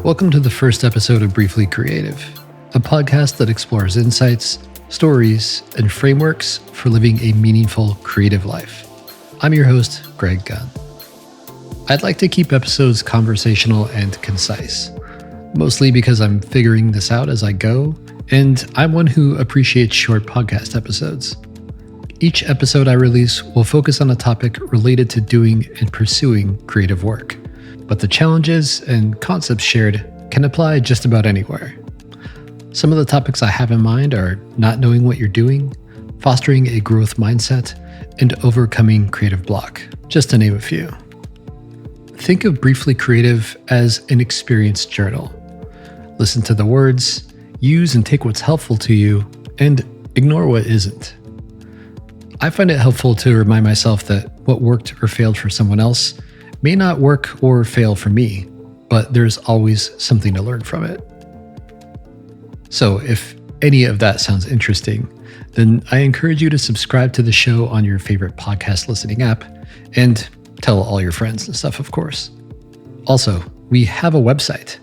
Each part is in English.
Welcome to the first episode of Briefly Creative, a podcast that explores insights, stories, and frameworks for living a meaningful creative life. I'm your host, Greg Gunn. I'd like to keep episodes conversational and concise, mostly because I'm figuring this out as I go, and I'm one who appreciates short podcast episodes. Each episode I release will focus on a topic related to doing and pursuing creative work, but the challenges and concepts shared can apply just about anywhere. Some of the topics I have in mind are not knowing what you're doing, fostering a growth mindset, and overcoming creative block, just to name a few. Think of Briefly Creative as an experience journal. Listen to the words, use and take what's helpful to you, and ignore what isn't. I find it helpful to remind myself that what worked or failed for someone else may not work or fail for me, but there's always something to learn from it. So if any of that sounds interesting, then I encourage you to subscribe to the show on your favorite podcast listening app and tell all your friends and stuff, of course. Also, we have a website.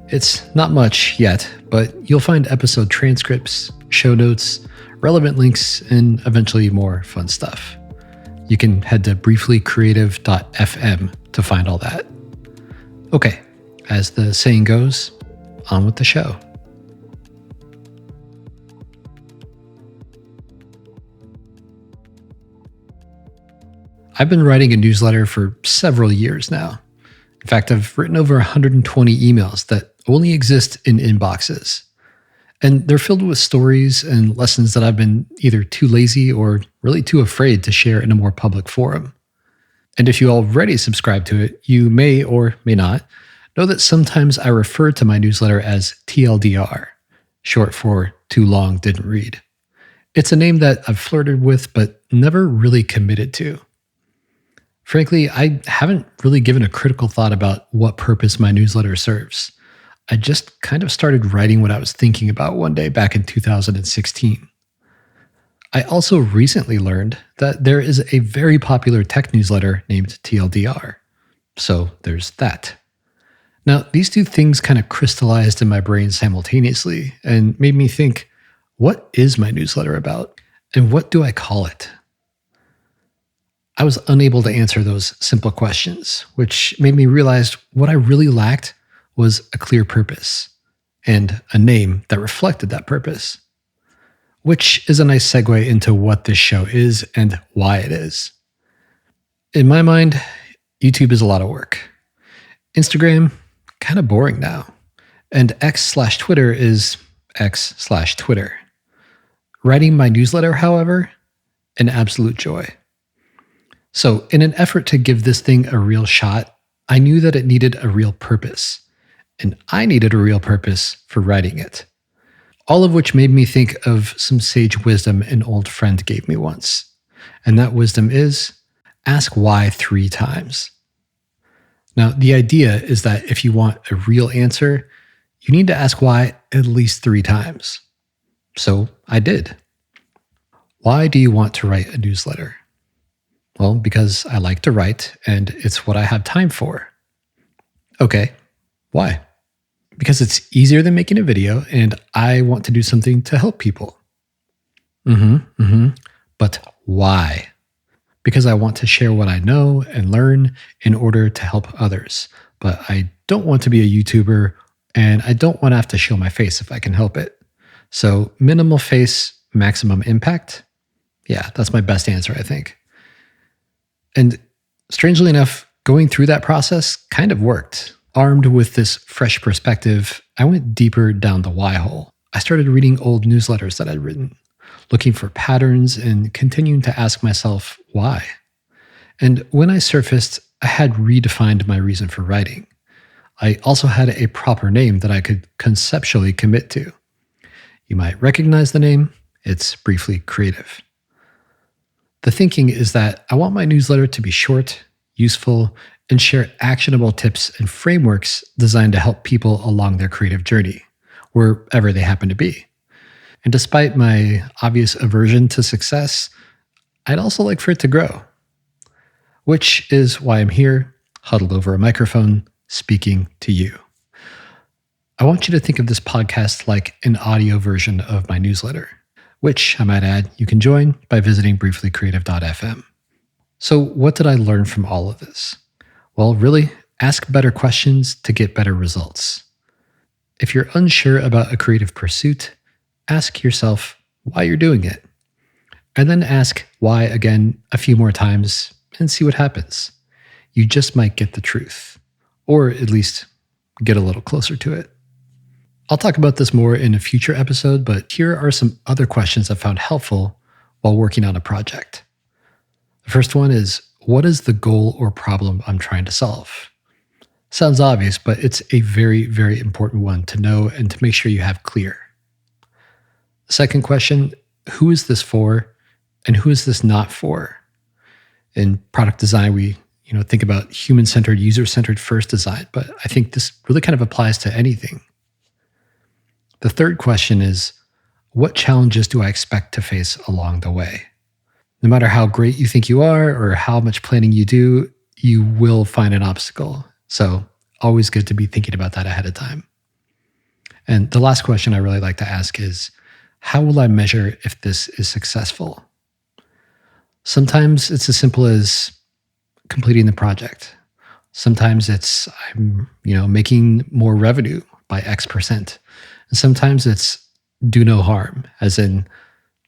It's not much yet, but you'll find episode transcripts, show notes, relevant links, and eventually more fun stuff. You can head to brieflycreative.fm to find all that. Okay, as the saying goes, on with the show. I've been writing a newsletter for several years now. In fact, I've written over 120 emails that only exist in inboxes. And they're filled with stories and lessons that I've been either too lazy or really too afraid to share in a more public forum. And if you already subscribe to it, you may or may not know that sometimes I refer to my newsletter as TLDR, short for Too Long Didn't Read. It's a name that I've flirted with but never really committed to. Frankly, I haven't really given a critical thought about what purpose my newsletter serves. I just kind of started writing what I was thinking about one day back in 2016. I also recently learned that there is a very popular tech newsletter named TLDR. So there's that. Now, these two things kind of crystallized in my brain simultaneously and made me think, what is my newsletter about? And what do I call it? I was unable to answer those simple questions, which made me realize what I really lacked was a clear purpose and a name that reflected that purpose, which is a nice segue into what this show is and why it is. In my mind, YouTube is a lot of work. Instagram, kind of boring now. And X/Twitter is X/Twitter. Writing my newsletter, however, an absolute joy. So in an effort to give this thing a real shot, I knew that it needed a real purpose. And I needed a real purpose for writing it. All of which made me think of some sage wisdom an old friend gave me once. And that wisdom is, ask why 3 times. Now, the idea is that if you want a real answer, you need to ask why at least 3 times. So I did. Why do you want to write a newsletter? Well, because I like to write and it's what I have time for. Okay, why? Because it's easier than making a video and I want to do something to help people. But why? Because I want to share what I know and learn in order to help others. But I don't want to be a YouTuber and I don't want to have to show my face if I can help it. So minimal face, maximum impact. Yeah, that's my best answer, I think. And strangely enough, going through that process kind of worked. Armed with this fresh perspective, I went deeper down the why hole. I started reading old newsletters that I'd written, looking for patterns and continuing to ask myself why. And when I surfaced, I had redefined my reason for writing. I also had a proper name that I could conceptually commit to. You might recognize the name. It's Briefly Creative. The thinking is that I want my newsletter to be short, useful, and share actionable tips and frameworks designed to help people along their creative journey, wherever they happen to be. And despite my obvious aversion to success, I'd also like for it to grow. Which is why I'm here, huddled over a microphone, speaking to you. I want you to think of this podcast like an audio version of my newsletter, which I might add, you can join by visiting brieflycreative.fm. So, what did I learn from all of this? Well, really, ask better questions to get better results. If you're unsure about a creative pursuit, ask yourself why you're doing it. And then ask why again a few more times and see what happens. You just might get the truth, or at least get a little closer to it. I'll talk about this more in a future episode, but here are some other questions I found helpful while working on a project. The first one is, what is the goal or problem I'm trying to solve? Sounds obvious, but it's a very, very important one to know and to make sure you have clear. The second question, who is this for and who is this not for? In product design, we think about human-centered, user-centered first design, but I think this really kind of applies to anything. The third question is, what challenges do I expect to face along the way? No matter how great you think you are or how much planning you do, you will find an obstacle. So always good to be thinking about that ahead of time. And the last question I really like to ask is, how will I measure if this is successful? Sometimes it's as simple as completing the project. Sometimes it's I'm making more revenue by X%. And sometimes it's do no harm, as in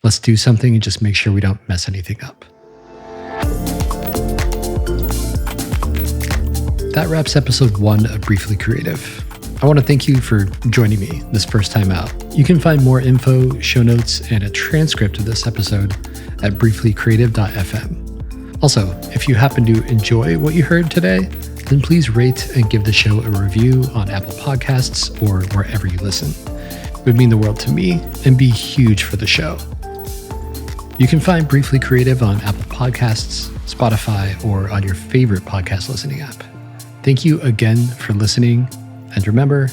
let's do something and just make sure we don't mess anything up. That wraps episode 1 of Briefly Creative. I want to thank you for joining me this first time out. You can find more info, show notes, and a transcript of this episode at brieflycreative.fm. Also, if you happen to enjoy what you heard today, then please rate and give the show a review on Apple Podcasts or wherever you listen. It would mean the world to me and be huge for the show. You can find Briefly Creative on Apple Podcasts, Spotify, or on your favorite podcast listening app. Thank you again for listening. And remember,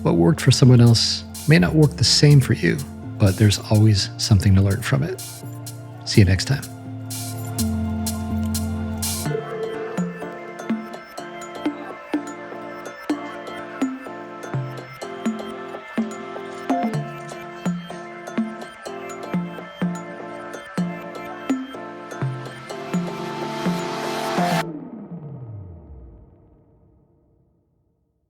what worked for someone else may not work the same for you, but there's always something to learn from it. See you next time.